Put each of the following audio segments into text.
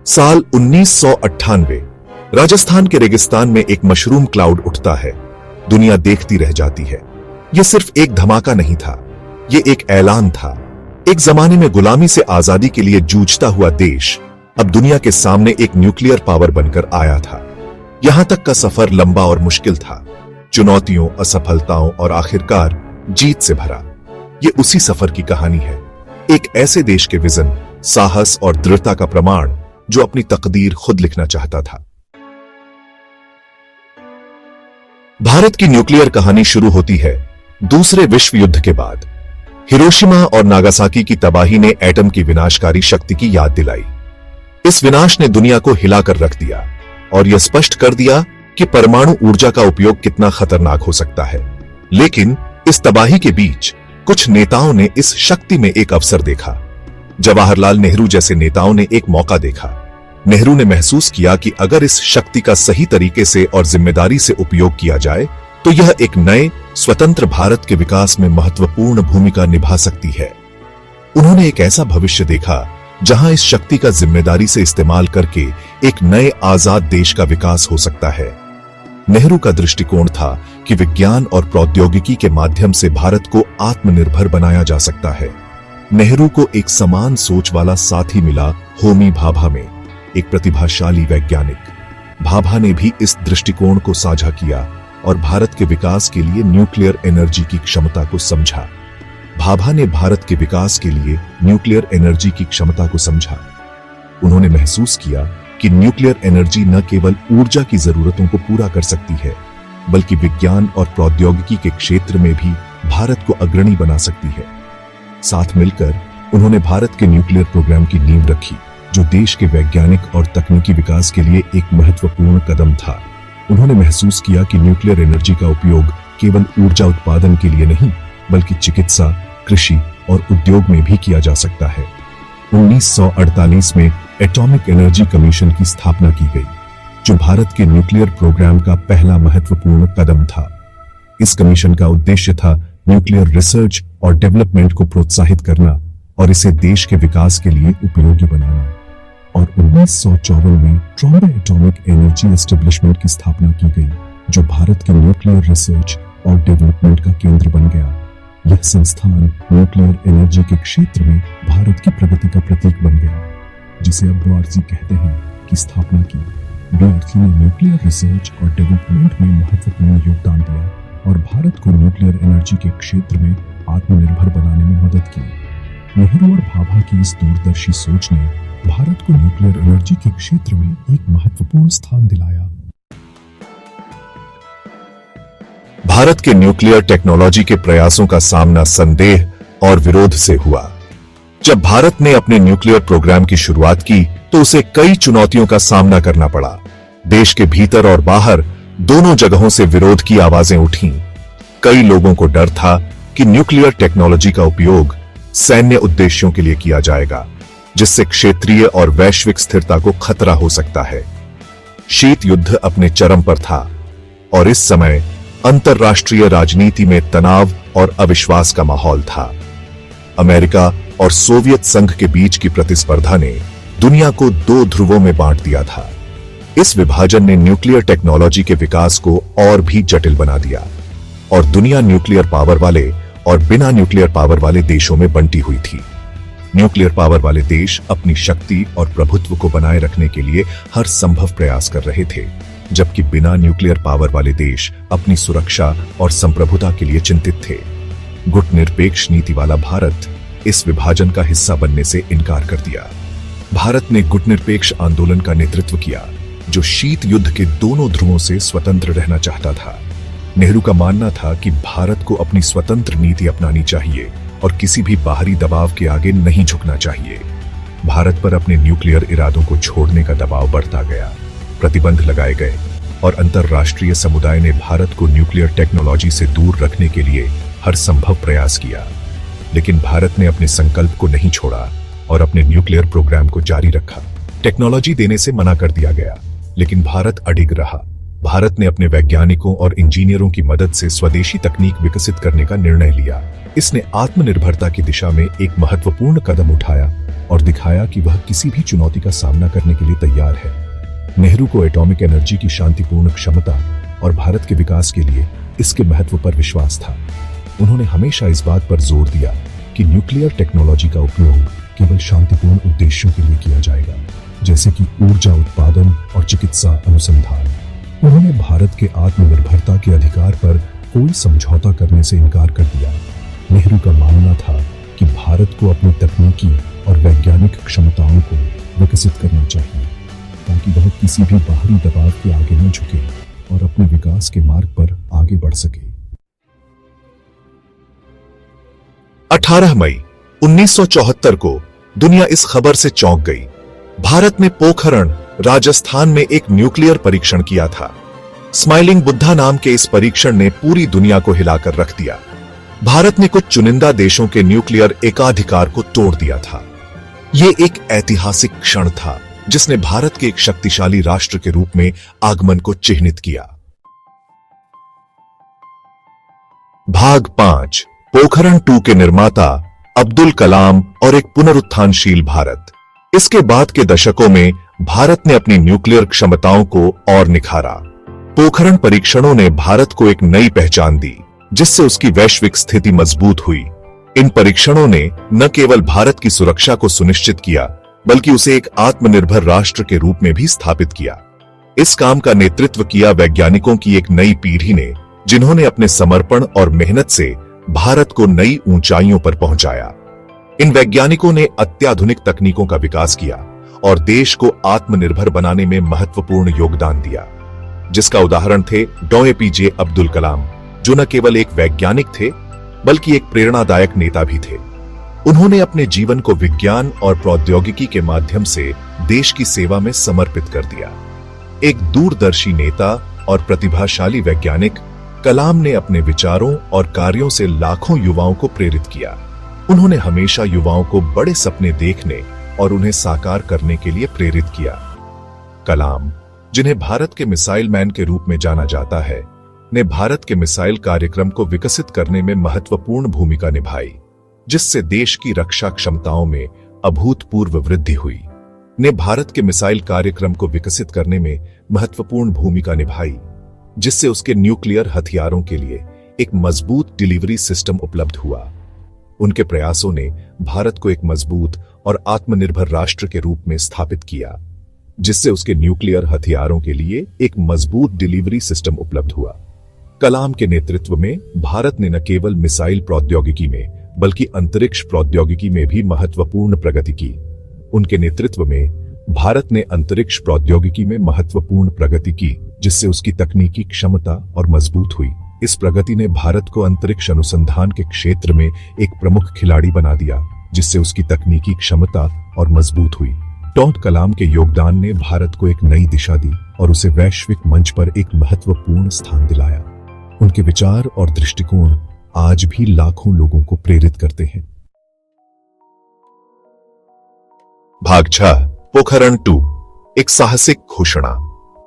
साल 1998 राजस्थान के रेगिस्तान में एक मशरूम क्लाउड उठता है। दुनिया देखती रह जाती है। यह सिर्फ एक धमाका नहीं था, यह एक ऐलान था। एक जमाने में गुलामी से आजादी के लिए जूझता हुआ देश अब दुनिया के सामने एक न्यूक्लियर पावर बनकर आया था। यहां तक का सफर लंबा और मुश्किल था, चुनौतियों, असफलताओं और आखिरकार जीत से भरा। यह उसी सफर की कहानी है, एक ऐसे देश के विजन, साहस और दृढ़ता का प्रमाण जो अपनी तकदीर खुद लिखना चाहता था। भारत की न्यूक्लियर कहानी शुरू होती है दूसरे विश्व युद्ध के बाद। हिरोशिमा और नागासाकी की तबाही ने एटम की विनाशकारी शक्ति की याद दिलाई। इस विनाश ने दुनिया को हिलाकर रख दिया और यह स्पष्ट कर दिया कि परमाणु ऊर्जा का उपयोग कितना खतरनाक हो सकता है। लेकिन इस तबाही के बीच कुछ नेताओं ने इस शक्ति में एक अवसर देखा। जवाहरलाल नेहरू जैसे नेताओं ने एक मौका देखा। नेहरू ने महसूस किया कि अगर इस शक्ति का सही तरीके से और जिम्मेदारी से उपयोग किया जाए तो यह एक नए स्वतंत्र भारत के विकास में महत्वपूर्ण भूमिका निभा सकती है। उन्होंने एक ऐसा भविष्य देखा जहां इस शक्ति का जिम्मेदारी से इस्तेमाल करके एक नए आजाद देश का विकास हो सकता है। नेहरू का दृष्टिकोण था कि विज्ञान और प्रौद्योगिकी के माध्यम से भारत को आत्मनिर्भर बनाया जा सकता है। नेहरू को एक समान सोच वाला साथी मिला होमी भाभा में, एक प्रतिभाशाली वैज्ञानिक। भाभा ने भी इस दृष्टिकोण को साझा किया और भारत के विकास के लिए न्यूक्लियर एनर्जी की क्षमता को समझा। भाभा ने भारत के विकास के लिए न्यूक्लियर एनर्जी की क्षमता को समझा। उन्होंने महसूस किया कि न्यूक्लियर एनर्जी न केवल ऊर्जा की जरूरतों को पूरा कर सकती है, बल्कि विज्ञान और प्रौद्योगिकी के क्षेत्र में भी भारत को अग्रणी बना सकती है। साथ मिलकर उन्होंने भारत के न्यूक्लियर प्रोग्राम की नींव रखी, जो देश के वैज्ञानिक और तकनीकी विकास के लिए एक महत्वपूर्ण कदम था। उन्होंने महसूस किया कि न्यूक्लियर एनर्जी का उपयोग केवल ऊर्जा उत्पादन के लिए नहीं, बल्कि चिकित्सा, कृषि और उद्योग में भी किया जा सकता है। 1948 में एटॉमिक एनर्जी कमीशन की स्थापना की गई, जो भारत के न्यूक्लियर प्रोग्राम का पहला महत्वपूर्ण कदम था। इस कमीशन का उद्देश्य था न्यूक्लियर रिसर्च और डेवलपमेंट को प्रोत्साहित करना और इसे देश के विकास के लिए उपयोगी बनाना। और 1954 में ट्रॉम्बे एटॉमिक एनर्जी एस्टेब्लिशमेंट की स्थापना की गई, जो भारत के न्यूक्लियर रिसर्च और डेवलपमेंट का केंद्र बन गया। यह संस्थान न्यूक्लियर एनर्जी के क्षेत्र में भारत की प्रगति का प्रतीक बन गया, जिसे अब BRC कहते हैं, की स्थापना की। BRC ने न्यूक्लियर रिसर्च और डेवलपमेंट में महत्वपूर्ण योगदान दिया और भारत को न्यूक्लियर एनर्जी के क्षेत्र में आत्मनिर्भर बनाने में मदद की। नेहरू और भाभा की इस दूरदर्शी सोच ने भारत को न्यूक्लियर एनर्जी के क्षेत्र में एक महत्वपूर्ण स्थान दिलाया। भारत के न्यूक्लियर टेक्नोलॉजी के प्रयासों का सामना संदेह और विरोध से हुआ। जब भारत ने अपने न्यूक्लियर प्रोग्राम की शुरुआत की तो उसे कई चुनौतियों का सामना करना पड़ा। देश के भीतर और बाहर दोनों जगहों से विरोध की आवाजें उठीं। कई लोगों को डर था कि न्यूक्लियर टेक्नोलॉजी का उपयोग सैन्य उद्देश्यों के लिए किया जाएगा, जिससे क्षेत्रीय और वैश्विक स्थिरता को खतरा हो सकता है। शीत युद्ध अपने चरम पर था और इस समय अंतर्राष्ट्रीय राजनीति में तनाव और अविश्वास का माहौल था। अमेरिका और सोवियत संघ के बीच की प्रतिस्पर्धा ने दुनिया को दो ध्रुवों में बांट दिया था। इस विभाजन ने न्यूक्लियर टेक्नोलॉजी के विकास को और भी जटिल बना दिया और दुनिया न्यूक्लियर पावर वाले और बिना न्यूक्लियर पावर वाले देशों में बंटी हुई थी। न्यूक्लियर पावर वाले देश अपनी शक्ति और प्रभुत्व को बनाए रखने के लिए हर संभव प्रयास कर रहे थे, जबकि बिना न्यूक्लियर पावर वाले देश अपनी सुरक्षा और संप्रभुता के लिए चिंतित थे। गुटनिरपेक्ष नीति वाला भारत इस विभाजन का हिस्सा बनने से इनकार कर दिया। भारत ने गुटनिरपेक्ष आंदोलन का नेतृत्व किया, जो शीत युद्ध के दोनों ध्रुवों से स्वतंत्र रहना चाहता था। नेहरू का मानना था कि भारत को अपनी स्वतंत्र नीति अपनानी चाहिए और किसी भी बाहरी दबाव के आगे नहीं झुकना चाहिए। भारत पर अपने न्यूक्लियर इरादों को छोड़ने का दबाव बढ़ता गया, प्रतिबंध लगाए गए और अंतर्राष्ट्रीय समुदाय ने भारत को न्यूक्लियर टेक्नोलॉजी से दूर रखने के लिए हर संभव प्रयास किया। लेकिन भारत ने अपने संकल्प को नहीं छोड़ा और अपने न्यूक्लियर प्रोग्राम को जारी रखा। टेक्नोलॉजी देने से मना कर दिया गया, लेकिन भारत अडिग रहा। भारत ने अपने वैज्ञानिकों और इंजीनियरों की मदद से स्वदेशी तकनीक विकसित करने का निर्णय लिया। इसने आत्मनिर्भरता की दिशा में एक महत्वपूर्ण कदम उठाया और दिखाया कि वह किसी भी चुनौती का सामना करने के लिए तैयार है। नेहरू को एटॉमिक एनर्जी की शांतिपूर्ण क्षमता और भारत के विकास के लिए इसके महत्व पर विश्वास था। उन्होंने हमेशा इस बात पर जोर दिया कि न्यूक्लियर टेक्नोलॉजी का उपयोग केवल शांतिपूर्ण उद्देश्यों के लिए किया जाएगा, जैसे कि ऊर्जा उत्पादन और चिकित्सा अनुसंधान। उन्होंने भारत के आत्मनिर्भरता के अधिकार पर कोई समझौता करने से इनकार कर दिया। नेहरू का मानना था कि भारत को अपनी तकनीकी और वैज्ञानिक क्षमताओं को विकसित करना चाहिए ताकि वह किसी भी बाहरी दबाव के आगे न झुके और अपने विकास के मार्ग पर आगे बढ़ सके। 18 मई 1974 को दुनिया इस खबर से चौंक गई। भारत ने पोखरण, राजस्थान में एक न्यूक्लियर परीक्षण किया था। स्माइलिंग बुद्धा नाम के इस परीक्षण ने पूरी दुनिया को हिलाकर रख दिया। भारत ने कुछ चुनिंदा देशों के न्यूक्लियर एकाधिकार को तोड़ दिया था। यह एक ऐतिहासिक क्षण था जिसने भारत के एक शक्तिशाली राष्ट्र के रूप में आगमन को चिह्नित किया। भाग 5, पोखरण 2 के निर्माता अब्दुल कलाम और एक पुनरुत्थानशील भारत। इसके बाद के दशकों में भारत ने अपनी न्यूक्लियर क्षमताओं को और निखारा। पोखरण परीक्षणों ने भारत को एक नई पहचान दी, जिससे उसकी वैश्विक स्थिति मजबूत हुई। इन परीक्षणों ने न केवल भारत की सुरक्षा को सुनिश्चित किया, बल्कि उसे एक आत्मनिर्भर राष्ट्र के रूप में भी स्थापित किया। इस काम का नेतृत्व किया वैज्ञानिकों की एक नई पीढ़ी ने, जिन्होंने अपने समर्पण और मेहनत से भारत को नई ऊंचाइयों पर पहुंचाया। इन वैज्ञानिकों ने अत्याधुनिक तकनीकों का विकास किया और देश को आत्मनिर्भर बनाने में महत्वपूर्ण योगदान दिया, जिसका उदाहरण थे डॉ. एपीजे अब्दुल कलाम, जो न केवल एक वैज्ञानिक थे बल्कि एक प्रेरणादायक नेता भी थे। उन्होंने अपने जीवन को विज्ञान और प्रौद्योगिकी के माध्यम से देश की सेवा में समर्पित कर दिया। एक दूरदर्शी नेता और प्रतिभाशाली वैज्ञानिक, कलाम ने अपने विचारों और कार्यों से लाखों युवाओं को प्रेरित किया। उन्होंने हमेशा युवाओं को बड़े सपने देखने और उन्हें साकार करने के लिए प्रेरित किया। कलाम, जिन्हें भारत के मिसाइल मैन के रूप में जाना जाता है, ने भारत के मिसाइल कार्यक्रम को विकसित करने में महत्वपूर्ण भूमिका निभाई, जिससे देश की रक्षा क्षमताओं में अभूतपूर्व वृद्धि हुई। ने भारत के मिसाइल कार्यक्रम को विकसित करने में महत्वपूर्ण भूमिका निभाई, जिससे उसके न्यूक्लियर हथियारों के लिए एक मजबूत डिलीवरी सिस्टम उपलब्ध हुआ। उनके प्रयासों ने भारत को एक मजबूत और आत्मनिर्भर राष्ट्र के रूप में स्थापित किया, जिससे उसके न्यूक्लियर हथियारों के लिए एक मजबूत डिलीवरी सिस्टम उपलब्ध हुआ। कलाम के नेतृत्व में भारत ने न केवल मिसाइल प्रौद्योगिकी में बल्कि अंतरिक्ष प्रौद्योगिकी में भी महत्वपूर्ण प्रगति की। उनके नेतृत्व में भारत ने अंतरिक्ष प्रौद्योगिकी में महत्वपूर्ण प्रगति की, जिससे उसकी तकनीकी क्षमता और मजबूत हुई। इस प्रगति ने भारत को अंतरिक्ष अनुसंधान के क्षेत्र में एक प्रमुख खिलाड़ी बना दिया, जिससे उसकी तकनीकी क्षमता और मजबूत हुई। डॉ. कलाम के योगदान ने भारत को एक नई दिशा दी और उसे वैश्विक मंच पर एक महत्वपूर्ण स्थान दिलाया। उनके विचार और दृष्टिकोण आज भी लाखों लोगों को प्रेरित करते हैं। भाग 6, पोखरण 2, एक साहसिक घोषणा।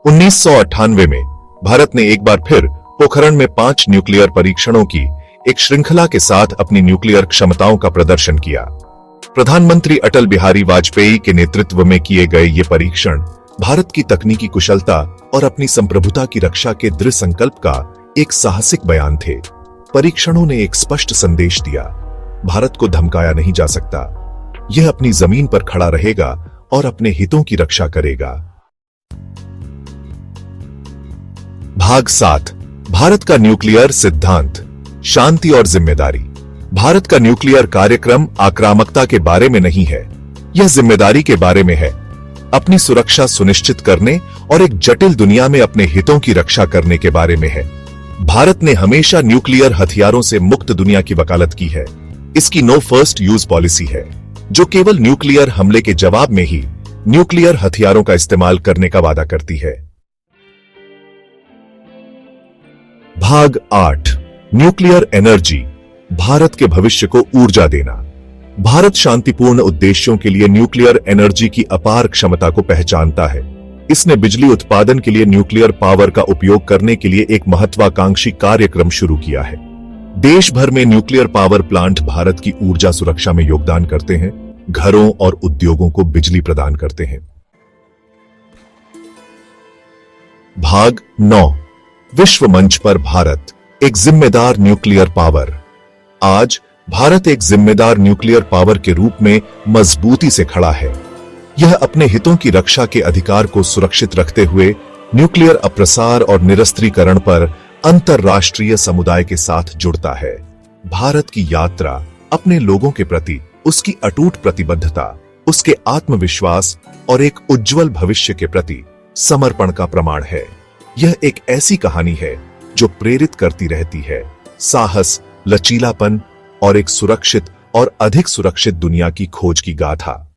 1998 में भारत ने एक बार फिर पोखरण में 5 न्यूक्लियर परीक्षणों की एक श्रृंखला के साथ अपनी न्यूक्लियर क्षमताओं का प्रदर्शन किया। प्रधानमंत्री अटल बिहारी वाजपेयी के नेतृत्व में किए गए ये परीक्षण भारत की तकनीकी कुशलता और अपनी संप्रभुता की रक्षा के दृढ़ संकल्प का एक साहसिक बयान थे। परीक्षणों ने एक स्पष्ट संदेश दिया, भारत को धमकाया नहीं जा सकता, यह अपनी जमीन पर खड़ा रहेगा और अपने हितों की रक्षा करेगा। भाग 7, भारत का न्यूक्लियर सिद्धांत, शांति और जिम्मेदारी। भारत का न्यूक्लियर कार्यक्रम आक्रामकता के बारे में नहीं है, यह जिम्मेदारी के बारे में है। अपनी सुरक्षा सुनिश्चित करने और एक जटिल दुनिया में अपने हितों की रक्षा करने के बारे में है। भारत ने हमेशा न्यूक्लियर हथियारों से मुक्त दुनिया की वकालत की है। इसकी नो फर्स्ट यूज पॉलिसी है, जो केवल न्यूक्लियर हमले के जवाब में ही न्यूक्लियर हथियारों का इस्तेमाल करने का वादा करती है। भाग 8, न्यूक्लियर एनर्जी, भारत के भविष्य को ऊर्जा देना। भारत शांतिपूर्ण उद्देश्यों के लिए न्यूक्लियर एनर्जी की अपार क्षमता को पहचानता है। इसने बिजली उत्पादन के लिए न्यूक्लियर पावर का उपयोग करने के लिए एक महत्वाकांक्षी कार्यक्रम शुरू किया है। देश भर में न्यूक्लियर पावर प्लांट भारत की ऊर्जा सुरक्षा में योगदान करते हैं। घरों और उद्योगों को बिजली प्रदान करते हैं। भाग 9, विश्व मंच पर भारत, एक जिम्मेदार न्यूक्लियर पावर। आज भारत एक जिम्मेदार न्यूक्लियर पावर के रूप में मजबूती से खड़ा है। यह अपने हितों की रक्षा के अधिकार को सुरक्षित रखते हुए न्यूक्लियर अप्रसार और निरस्त्रीकरण पर अंतरराष्ट्रीय समुदाय के साथ जुड़ता है। भारत की यात्रा अपने लोगों के प्रति उसकी अटूट प्रतिबद्धता, उसके आत्मविश्वास और एक उज्जवल भविष्य के प्रति समर्पण का प्रमाण है। यह एक ऐसी कहानी है जो प्रेरित करती रहती है, साहस, लचीलापन और एक सुरक्षित और अधिक सुरक्षित दुनिया की खोज की गाथा।